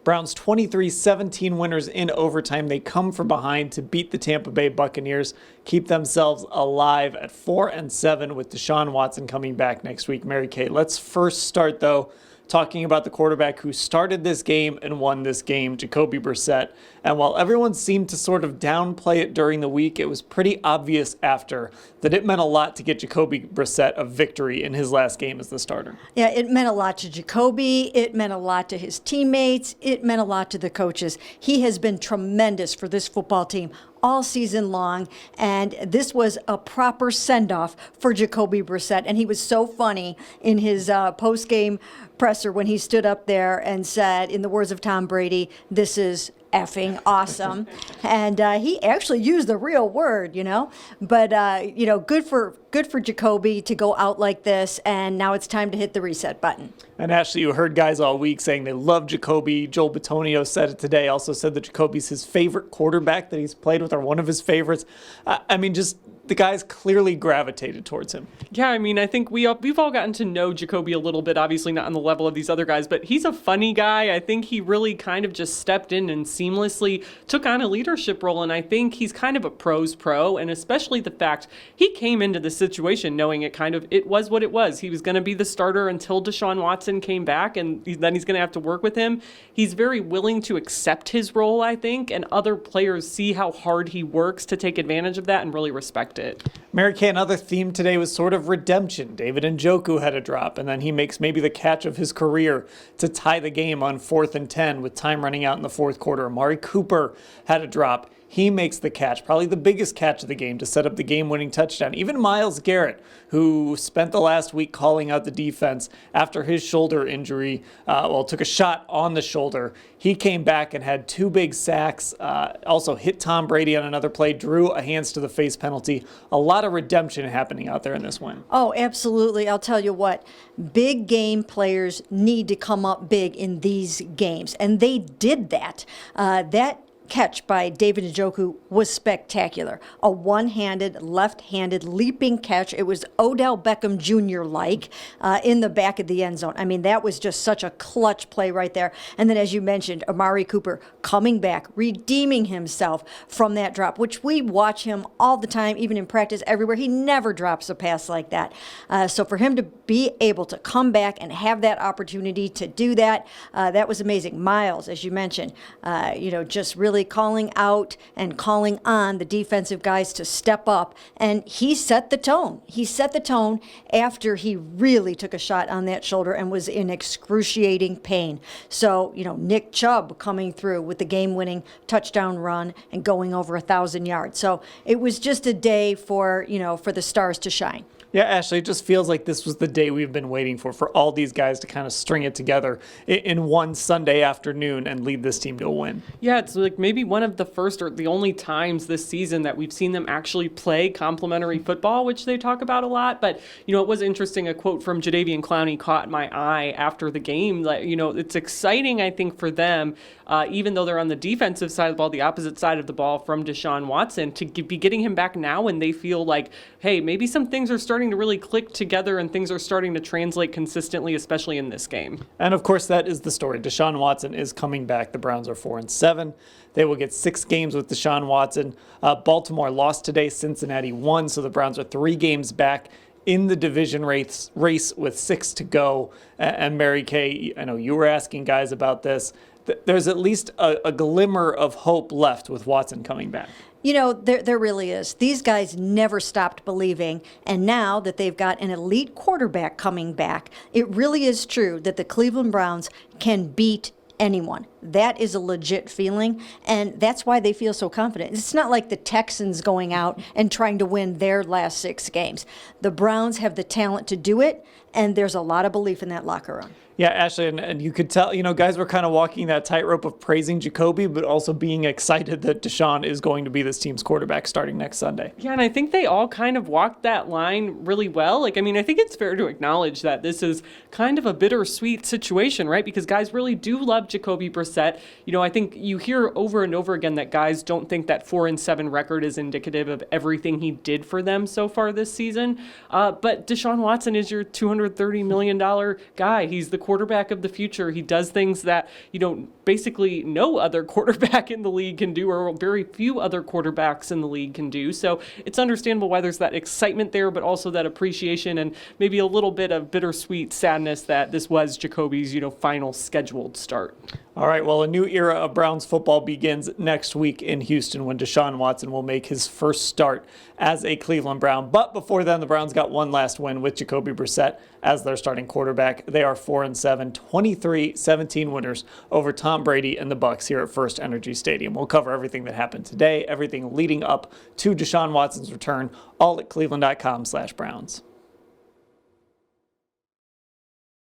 Browns 23-17 winners in overtime. They come from behind to beat the Tampa Bay Buccaneers, keep themselves alive at 4-7 with Deshaun Watson coming back next week. Mary Kay, let's first start, though, talking about the quarterback who started this game and won this game, Jacoby Brissett. And while everyone seemed to sort of downplay it during the week, it was pretty obvious after that it meant a lot to get Jacoby Brissett a victory in his last game as the starter. Yeah, it meant a lot to Jacoby. It meant a lot to his teammates. It meant a lot to the coaches. He has been tremendous for this football team all season long, and this was a proper send-off for Jacoby Brissett. And he was so funny in his post-game presser when he stood up there and said, in the words of Tom Brady, "This is effing awesome." And he actually used the real word, but good for Jacoby to go out like this, and now it's time to hit the reset button. And Ashley, you heard guys all week saying they love Jacoby. Joel Bitonio said it today, also said that Jacoby's his favorite quarterback that he's played with, or one of his favorites. The guys clearly gravitated towards him. Yeah, I think we've all gotten to know Jacoby a little bit, obviously not on the level of these other guys, but he's a funny guy. I think he really kind of just stepped in and seamlessly took on a leadership role, and I think he's kind of a pro's pro, and especially the fact he came into the situation knowing it was what it was. He was going to be the starter until Deshaun Watson came back, and then he's going to have to work with him. He's very willing to accept his role, I think, and other players see how hard he works to take advantage of that and really respect it. Mary Kay, another theme today was sort of redemption. David Njoku had a drop, and then he makes maybe the catch of his career to tie the game on 4th and 10 with time running out in the fourth quarter. Amari Cooper had a drop. He makes the catch, probably the biggest catch of the game to set up the game-winning touchdown. Even Myles Garrett, who spent the last week calling out the defense after his shoulder injury, took a shot on the shoulder. He came back and had 2 big sacks, also hit Tom Brady on another play, drew a hands-to-the-face penalty. A lot of redemption happening out there in this win. Oh, absolutely. I'll tell you what, big game players need to come up big in these games, and they did that. That catch by David Njoku was spectacular. A one-handed, left-handed leaping catch. It was Odell Beckham Jr.-like in the back of the end zone. That was just such a clutch play right there. And then, as you mentioned, Amari Cooper coming back, redeeming himself from that drop, which we watch him all the time, even in practice, everywhere. He never drops a pass like that. So for him to be able to come back and have that opportunity to do that, that was amazing. Myles, as you mentioned, just really calling out and calling on the defensive guys to step up, and he set the tone. He set the tone after he really took a shot on that shoulder and was in excruciating pain. So, Nick Chubb coming through with the game-winning touchdown run and going over 1,000 yards. So it was just a day for the stars to shine. Yeah, Ashley, it just feels like this was the day we've been waiting for all these guys to kind of string it together in one Sunday afternoon and lead this team to a win. Yeah, it's like maybe one of the first or the only times this season that we've seen them actually play complementary football, which they talk about a lot. But, it was interesting. A quote from Jadeveon Clowney caught my eye after the game. It's exciting, I think, for them, even though they're on the defensive side of the ball, the opposite side of the ball from Deshaun Watson, to be getting him back now when they feel like, hey, maybe some things are starting to really click together and things are starting to translate consistently, especially in this game. And of course, that is the story. Deshaun Watson is coming back. The Browns are 4-7. They will get 6 games with Deshaun Watson. Baltimore lost today. Cincinnati won. So the Browns are 3 games back in the division race with 6 to go. And Mary Kay, I know you were asking guys about this. There's at least a glimmer of hope left with Watson coming back. There really is. These guys never stopped believing, and now that they've got an elite quarterback coming back, it really is true that the Cleveland Browns can beat anyone. That is a legit feeling, and that's why they feel so confident. It's not like the Texans going out and trying to win their last 6 games. The Browns have the talent to do it, and there's a lot of belief in that locker room. Yeah, Ashley, and you could tell, guys were kind of walking that tightrope of praising Jacoby, but also being excited that Deshaun is going to be this team's quarterback starting next Sunday. Yeah, and I think they all kind of walked that line really well. I think it's fair to acknowledge that this is kind of a bittersweet situation, right? Because guys really do love Jacoby Brissett. Brissett. I think you hear over and over again that guys don't think that 4-7 record is indicative of everything he did for them so far this season. But Deshaun Watson is your $230 million guy. He's the quarterback of the future. He does things that, basically no other quarterback in the league can do, or very few other quarterbacks in the league can do. So it's understandable why there's that excitement there, but also that appreciation and maybe a little bit of bittersweet sadness that this was Jacoby's, final scheduled start. All right, well, a new era of Browns football begins next week in Houston when Deshaun Watson will make his first start as a Cleveland Brown. But before then, the Browns got one last win with Jacoby Brissett as their starting quarterback. They are 4-7, 23-17 winners over Tom Brady and the Bucs here at FirstEnergy Stadium. We'll cover everything that happened today, everything leading up to Deshaun Watson's return, all at cleveland.com/Browns.